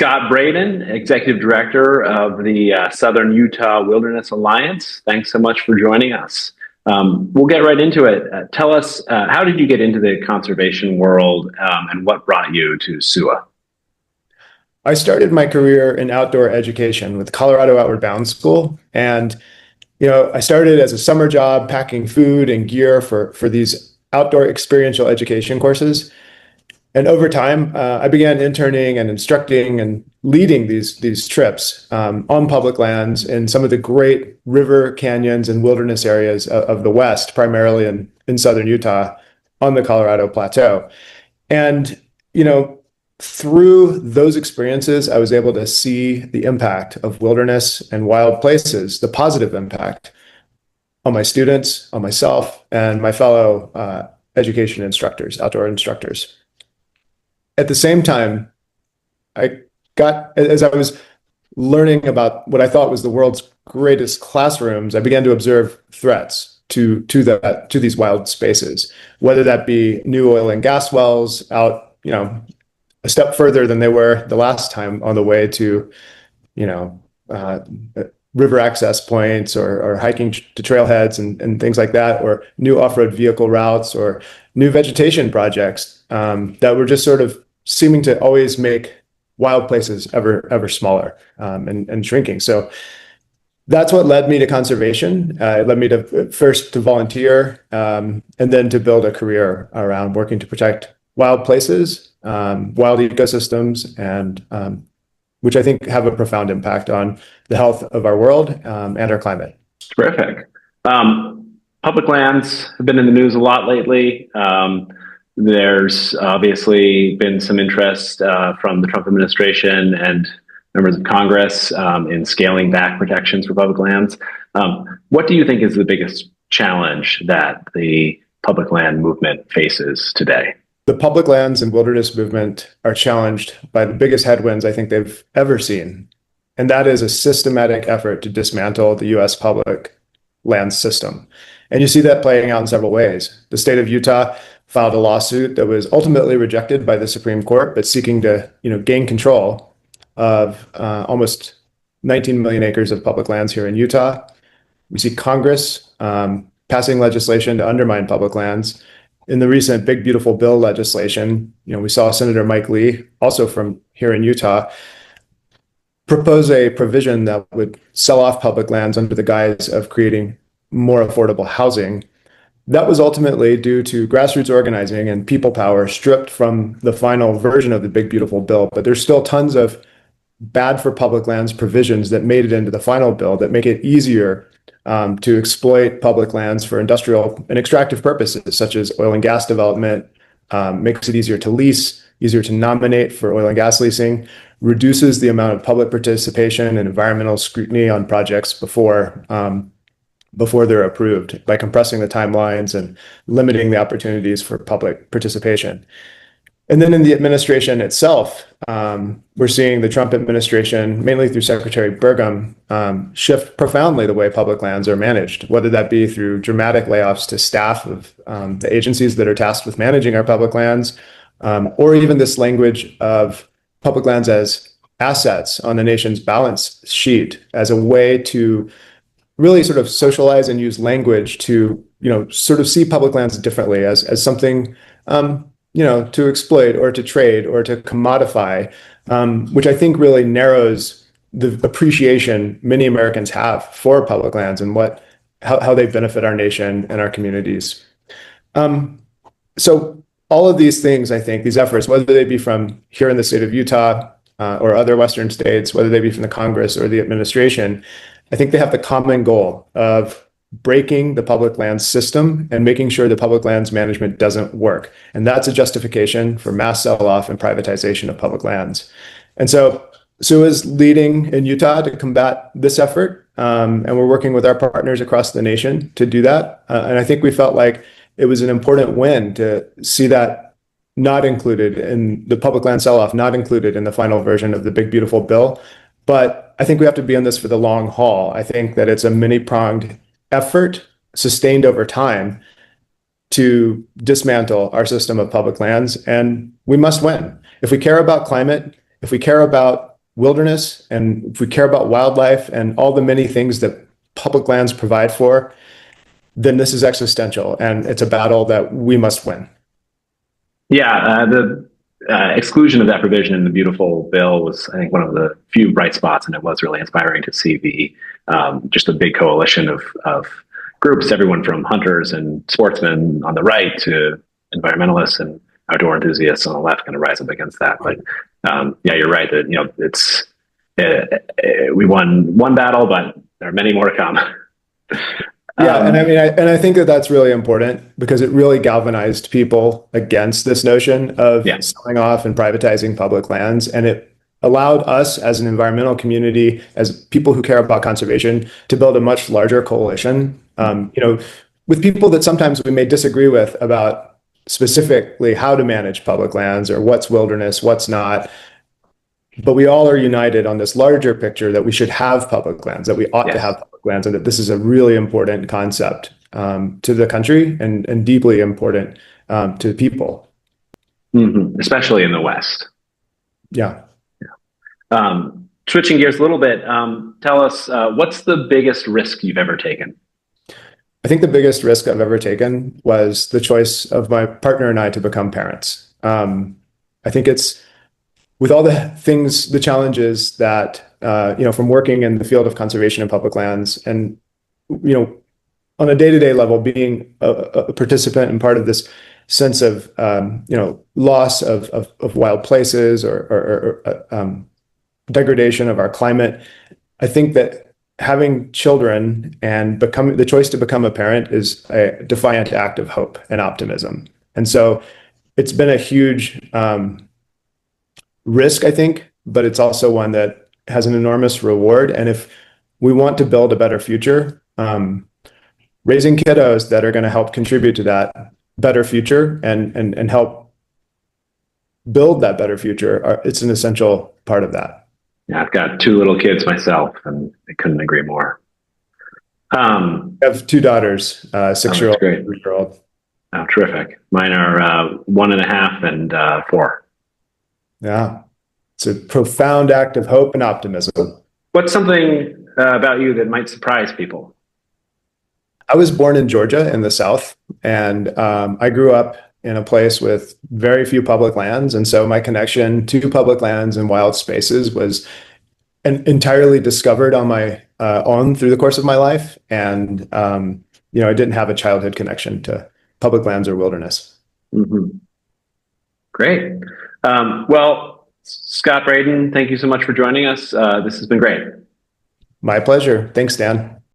Scott Braden, Executive Director of the Southern Utah Wilderness Alliance. Thanks so much for joining us. We'll get right into it. Tell us, how did you get into the conservation world and what brought you to SUWA? I started my career in outdoor education with Colorado Outward Bound School. And, I started as a summer job packing food and gear for these outdoor experiential education courses. And over time, I began interning and instructing and leading these trips on public lands in some of the great river canyons and wilderness areas of the West, primarily in southern Utah on the Colorado Plateau. And, through those experiences, I was able to see the impact of wilderness and wild places, the positive impact on my students, on myself, and my fellow education instructors, outdoor instructors. At the same time, as I was learning about what I thought was the world's greatest classrooms, I began to observe threats to these wild spaces, whether that be new oil and gas wells out, a step further than they were the last time on the way to, river access points or hiking to trailheads and things like that, or new off-road vehicle routes or new vegetation projects that were just sort of seeming to always make wild places ever smaller and shrinking. So that's what led me to conservation. It led me to first to volunteer and then to build a career around working to protect wild places, wild ecosystems, and which I think have a profound impact on the health of our world and our climate. Terrific. Public lands have been in the news a lot lately. There's obviously been some interest from the Trump administration and members of Congress in scaling back protections for public lands. What do you think is the biggest challenge that the public land movement faces today? The public lands and wilderness movement are challenged by the biggest headwinds I think they've ever seen, and that is a systematic effort to dismantle the U.S. public land system. And you see that playing out in several ways. The state of Utah filed a lawsuit that was ultimately rejected by the Supreme Court, but seeking to gain control of almost 19 million acres of public lands here in Utah. We see Congress passing legislation to undermine public lands. In the recent Big Beautiful Bill legislation, we saw Senator Mike Lee, also from here in Utah, propose a provision that would sell off public lands under the guise of creating more affordable housing. That was ultimately due to grassroots organizing and people power stripped from the final version of the Big Beautiful Bill. But there's still tons of bad for public lands provisions that made it into the final bill that make it easier to exploit public lands for industrial and extractive purposes, such as oil and gas development, makes it easier to lease, easier to nominate for oil and gas leasing, reduces the amount of public participation and environmental scrutiny on projects before they're approved by compressing the timelines and limiting the opportunities for public participation. And then in the administration itself, we're seeing the Trump administration, mainly through Secretary Burgum, shift profoundly the way public lands are managed, whether that be through dramatic layoffs to staff of the agencies that are tasked with managing our public lands, or even this language of public lands as assets on the nation's balance sheet as a way to really sort of socialize and use language to, sort of see public lands differently as something, to exploit or to trade or to commodify, which I think really narrows the appreciation many Americans have for public lands and how they benefit our nation and our communities. So all of these things, I think, these efforts, whether they be from here in the state of Utah or other Western states, whether they be from the Congress or the administration, I think they have the common goal of breaking the public lands system and making sure the public lands management doesn't work. And that's a justification for mass sell-off and privatization of public lands. And so SUWA is leading in Utah to combat this effort. And we're working with our partners across the nation to do that. And I think we felt like it was an important win to see that not included in the public land sell-off, not included in the final version of the Big Beautiful Bill. But I think we have to be in this for the long haul. I think that it's a many-pronged effort sustained over time to dismantle our system of public lands, and we must win. If we care about climate, if we care about wilderness, and if we care about wildlife and all the many things that public lands provide for, then this is existential, and it's a battle that we must win. Yeah, the exclusion of that provision in the beautiful bill was, I think, one of the few bright spots, and it was really inspiring to see the just a big coalition of groups, everyone from hunters and sportsmen on the right to environmentalists and outdoor enthusiasts on the left, kind of rise up against that. But yeah, you're right that it's we won one battle, but there are many more to come. Yeah, and I mean, I think that that's really important because it really galvanized people against this notion of Yeah. selling off and privatizing public lands, and it allowed us as an environmental community, as people who care about conservation, to build a much larger coalition. With people that sometimes we may disagree with about specifically how to manage public lands or what's wilderness, what's not. But we all are united on this larger picture that we should have public lands, that we ought to Yes. have public lands, and that this is a really important concept to the country and deeply important to people. Especially in the West. Yeah. Switching gears a little bit, tell us what's the biggest risk you've ever taken? I think the biggest risk I've ever taken was the choice of my partner and I to become parents. I think it's with all the things, the challenges that, from working in the field of conservation and public lands and, on a day-to-day level, being a participant and part of this sense of, loss of wild places or degradation of our climate. I think that having children and the choice to become a parent is a defiant act of hope and optimism. And so it's been a huge risk, I think, but it's also one that has an enormous reward. And if we want to build a better future, raising kiddos that are going to help contribute to that better future and help build that better future, it's an essential part of that. Yeah, I've got two little kids myself, and I couldn't agree more. I have two daughters, 6-year-old, great. 3-year-old. Oh, terrific. Mine are 1.5 and 4. Yeah, it's a profound act of hope and optimism. What's something about you that might surprise people? I was born in Georgia in the South, and I grew up in a place with very few public lands. And so my connection to public lands and wild spaces was entirely discovered on my own through the course of my life. And, I didn't have a childhood connection to public lands or wilderness. Mm-hmm. Great. Well, Scott, Braden, thank you so much for joining us. This has been great. My pleasure. Thanks, Dan.